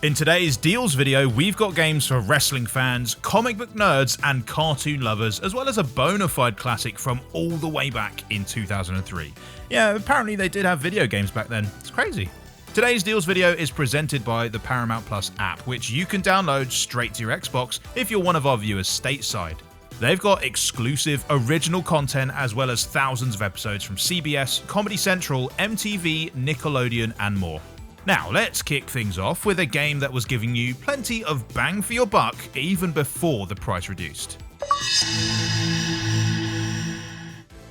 In today's deals video, we've got games for wrestling fans, comic book nerds, and cartoon lovers, as well as a bona fide classic from all the way back in 2003. Yeah, apparently they did have video games back then. It's crazy. Today's deals video is presented by the Paramount Plus app, which you can download straight to your Xbox if you're one of our viewers stateside. They've got exclusive original content as well as thousands of episodes from CBS, Comedy Central, MTV, Nickelodeon, and more. Now, let's kick things off with a game that was giving you plenty of bang for your buck even before the price reduced.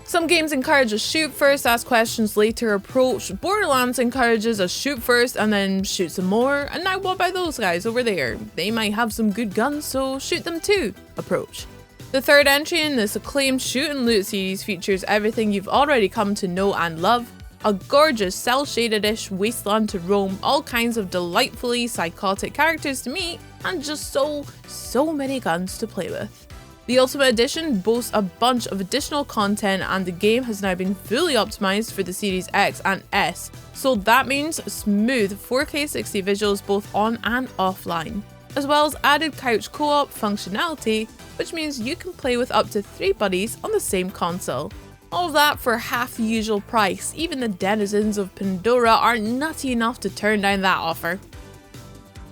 Some games encourage a shoot first, ask questions later approach. Borderlands encourages a shoot first and then shoot some more. And now what about those guys over there? They might have some good guns, so shoot them too approach. The third entry in this acclaimed shoot and loot series features everything you've already come to know and love. A gorgeous, cel-shaded-ish wasteland to roam, all kinds of delightfully psychotic characters to meet, and just so many guns to play with. The Ultimate Edition boasts a bunch of additional content, and the game has now been fully optimized for the Series X and S, so that means smooth 4K 60 visuals both on and offline, as well as added couch co-op functionality, which means you can play with up to 3 buddies on the same console. All of that for half the usual price. Even the denizens of Pandora are nutty enough to turn down that offer.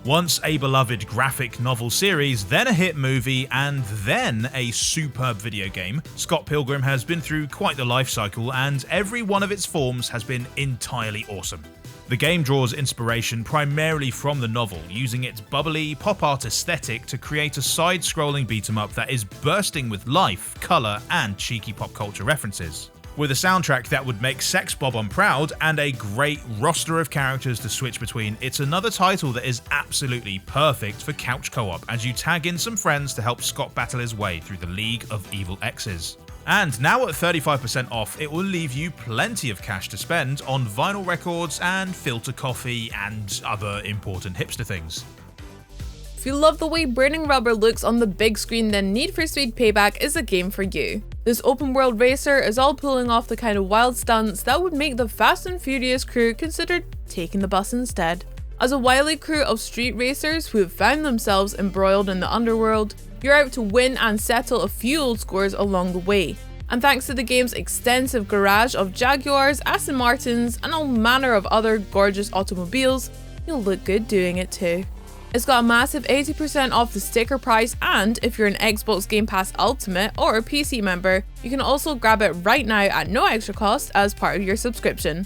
Once a beloved graphic novel series, then a hit movie, and then a superb video game, Scott Pilgrim has been through quite the life cycle, and every one of its forms has been entirely awesome. The game draws inspiration primarily from the novel, using its bubbly, pop art aesthetic to create a side-scrolling beat-em-up that is bursting with life, colour, and cheeky pop culture references. With a soundtrack that would make Sex Bob unproud and a great roster of characters to switch between, it's another title that is absolutely perfect for couch co-op as you tag in some friends to help Scott battle his way through the League of Evil Exes. And now at 35% off, it will leave you plenty of cash to spend on vinyl records and filter coffee and other important hipster things. If you love the way Burning Rubber looks on the big screen, then Need for Speed Payback is a game for you. This open world racer is all pulling off the kind of wild stunts that would make the Fast and Furious crew consider taking the bus instead. As a wily crew of street racers who have found themselves embroiled in the underworld, you're out to win and settle a few old scores along the way. And thanks to the game's extensive garage of Jaguars, Aston Martins, and all manner of other gorgeous automobiles, you'll look good doing it too. It's got a massive 80% off the sticker price, and if you're an Xbox Game Pass Ultimate or a PC member, you can also grab it right now at no extra cost as part of your subscription.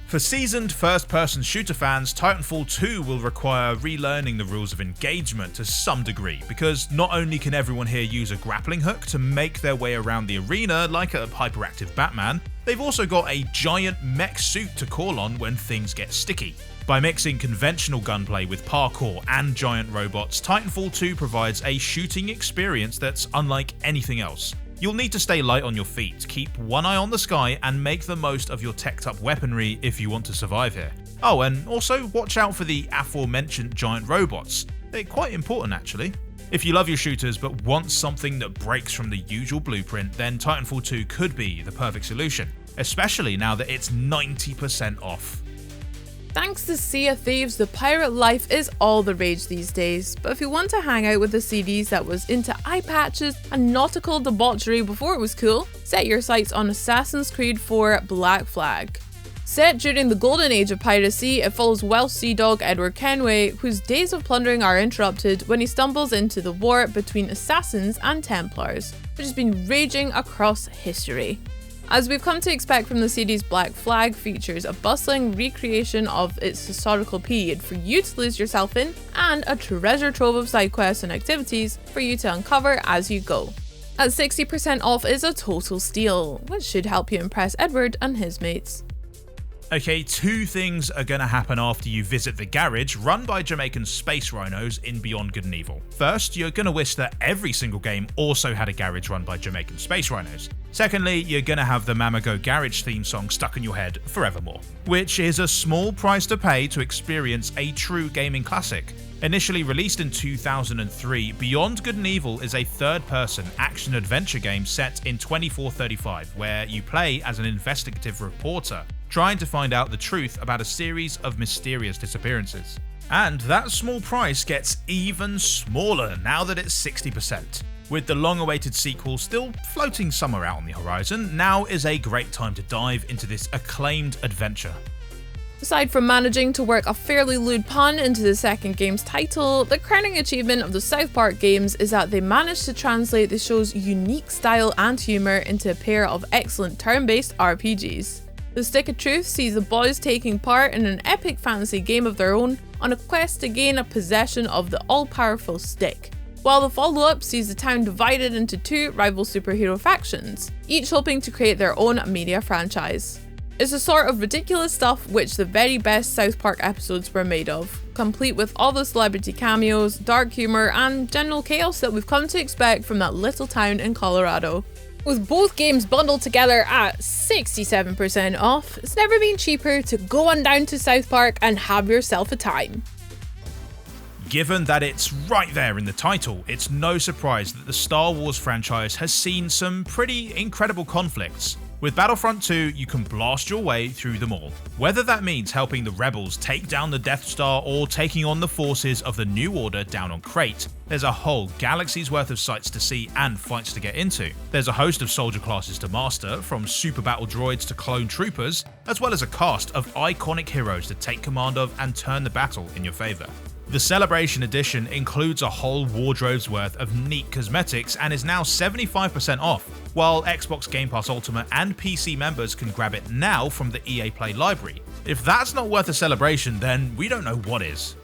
For seasoned first-person shooter fans, Titanfall 2 will require relearning the rules of engagement to some degree, because not only can everyone here use a grappling hook to make their way around the arena like a hyperactive Batman, they've also got a giant mech suit to call on when things get sticky. By mixing conventional gunplay with parkour and giant robots, Titanfall 2 provides a shooting experience that's unlike anything else. You'll need to stay light on your feet, keep one eye on the sky, and make the most of your teched-up weaponry if you want to survive here. Oh, and also watch out for the aforementioned giant robots. They're quite important actually. If you love your shooters but want something that breaks from the usual blueprint, then Titanfall 2 could be the perfect solution, especially now that it's 90% off. Thanks to Sea of Thieves, the pirate life is all the rage these days, but if you want to hang out with a series that was into eye patches and nautical debauchery before it was cool, set your sights on Assassin's Creed 4 Black Flag. Set during the golden age of piracy, it follows Welsh sea dog Edward Kenway, whose days of plundering are interrupted when he stumbles into the war between assassins and Templars, which has been raging across history. As we've come to expect from the series, Black Flag features a bustling recreation of its historical period for you to lose yourself in, and a treasure trove of side quests and activities for you to uncover as you go. At 60% off is a total steal, which should help you impress Edward and his mates. Okay, 2 things are gonna happen after you visit the garage run by Jamaican space rhinos in Beyond Good and Evil. First, you're gonna wish that every single game also had a garage run by Jamaican space rhinos. Secondly, you're gonna have the Mamago garage theme song stuck in your head forevermore, which is a small price to pay to experience a true gaming classic. Initially released in 2003, Beyond Good and Evil is a third-person action-adventure game set in 2435, where you play as an investigative reporter, trying to find out the truth about a series of mysterious disappearances. And that small price gets even smaller now that it's 60%. With the long-awaited sequel still floating somewhere out on the horizon, now is a great time to dive into this acclaimed adventure. Aside from managing to work a fairly lewd pun into the second game's title, the crowning achievement of the South Park games is that they managed to translate the show's unique style and humour into a pair of excellent turn-based RPGs. The Stick of Truth sees the boys taking part in an epic fantasy game of their own on a quest to gain a possession of the all-powerful stick, while the follow-up sees the town divided into two rival superhero factions, each hoping to create their own media franchise. It's the sort of ridiculous stuff which the very best South Park episodes were made of, complete with all the celebrity cameos, dark humour, and general chaos that we've come to expect from that little town in Colorado. With both games bundled together at 67% off, it's never been cheaper to go on down to South Park and have yourself a time. Given that it's right there in the title, it's no surprise that the Star Wars franchise has seen some pretty incredible conflicts. With Battlefront 2, you can blast your way through them all. Whether that means helping the rebels take down the Death Star or taking on the forces of the New Order down on Crate, there's a whole galaxy's worth of sights to see and fights to get into. There's a host of soldier classes to master, from super battle droids to clone troopers, as well as a cast of iconic heroes to take command of and turn the battle in your favour. The Celebration Edition includes a whole wardrobe's worth of neat cosmetics and is now 75% off, while Xbox Game Pass Ultimate and PC members can grab it now from the EA Play library. If that's not worth a celebration, then we don't know what is.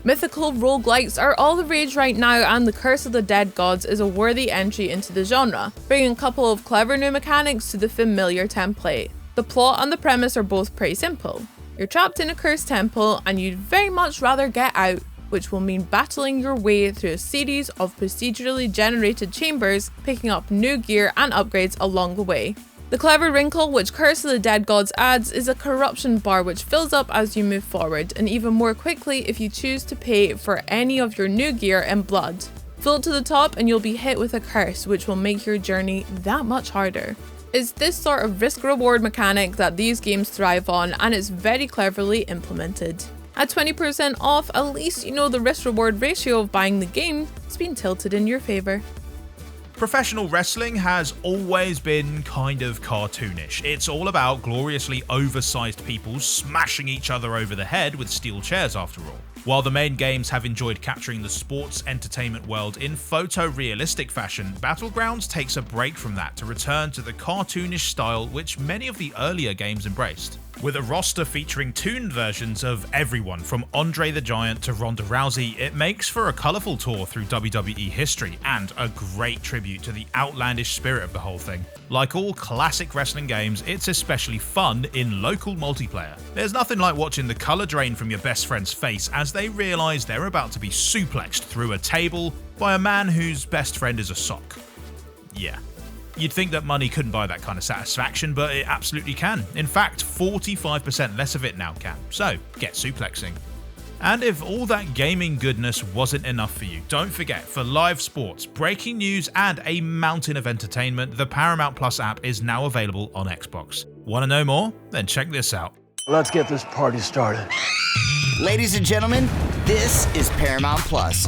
Mythical roguelikes are all the rage right now, and the Curse of the Dead Gods is a worthy entry into the genre, bringing a couple of clever new mechanics to the familiar template. The plot and the premise are both pretty simple. You're trapped in a cursed temple and you'd very much rather get out, which will mean battling your way through a series of procedurally generated chambers, picking up new gear and upgrades along the way. The clever wrinkle which Curse of the Dead Gods adds is a corruption bar which fills up as you move forward, and even more quickly if you choose to pay for any of your new gear in blood. Fill it to the top and you'll be hit with a curse which will make your journey that much harder. It's this sort of risk-reward mechanic that these games thrive on, and it's very cleverly implemented. At 20% off, at least you know the risk-reward ratio of buying the game has been tilted in your favour. Professional wrestling has always been kind of cartoonish. It's all about gloriously oversized people smashing each other over the head with steel chairs after all. While the main games have enjoyed capturing the sports entertainment world in photorealistic fashion, Battlegrounds takes a break from that to return to the cartoonish style which many of the earlier games embraced. With a roster featuring toon versions of everyone from Andre the Giant to Ronda Rousey, it makes for a colourful tour through WWE history and a great tribute to the outlandish spirit of the whole thing. Like all classic wrestling games, it's especially fun in local multiplayer. There's nothing like watching the colour drain from your best friend's face as they realise they're about to be suplexed through a table by a man whose best friend is a sock. Yeah. You'd think that money couldn't buy that kind of satisfaction, but it absolutely can. In fact, 45% less of it now can. So, get suplexing. And if all that gaming goodness wasn't enough for you, don't forget, for live sports, breaking news, and a mountain of entertainment, the Paramount Plus app is now available on Xbox. Want to know more? Then check this out. Let's get this party started. Ladies and gentlemen, this is Paramount Plus.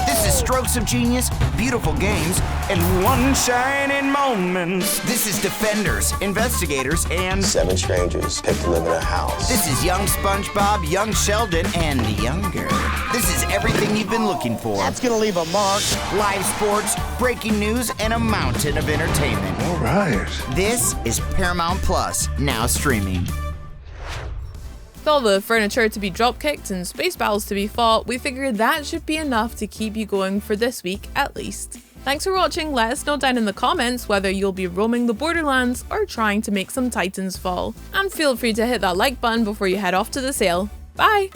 This is strokes of genius, beautiful games, and one shining moment. This is Defenders, Investigators, and 7 strangers picked to live in a house. This is Young SpongeBob, Young Sheldon, and younger. This is everything you've been looking for. That's gonna leave a mark. Live sports, breaking news, and a mountain of entertainment. All right. This is Paramount Plus, now streaming. With all the furniture to be drop-kicked and space battles to be fought, we figured that should be enough to keep you going for this week at least. Thanks for watching. Let us know down in the comments whether you'll be roaming the Borderlands or trying to make some Titans fall. And feel free to hit that like button before you head off to the sale. Bye!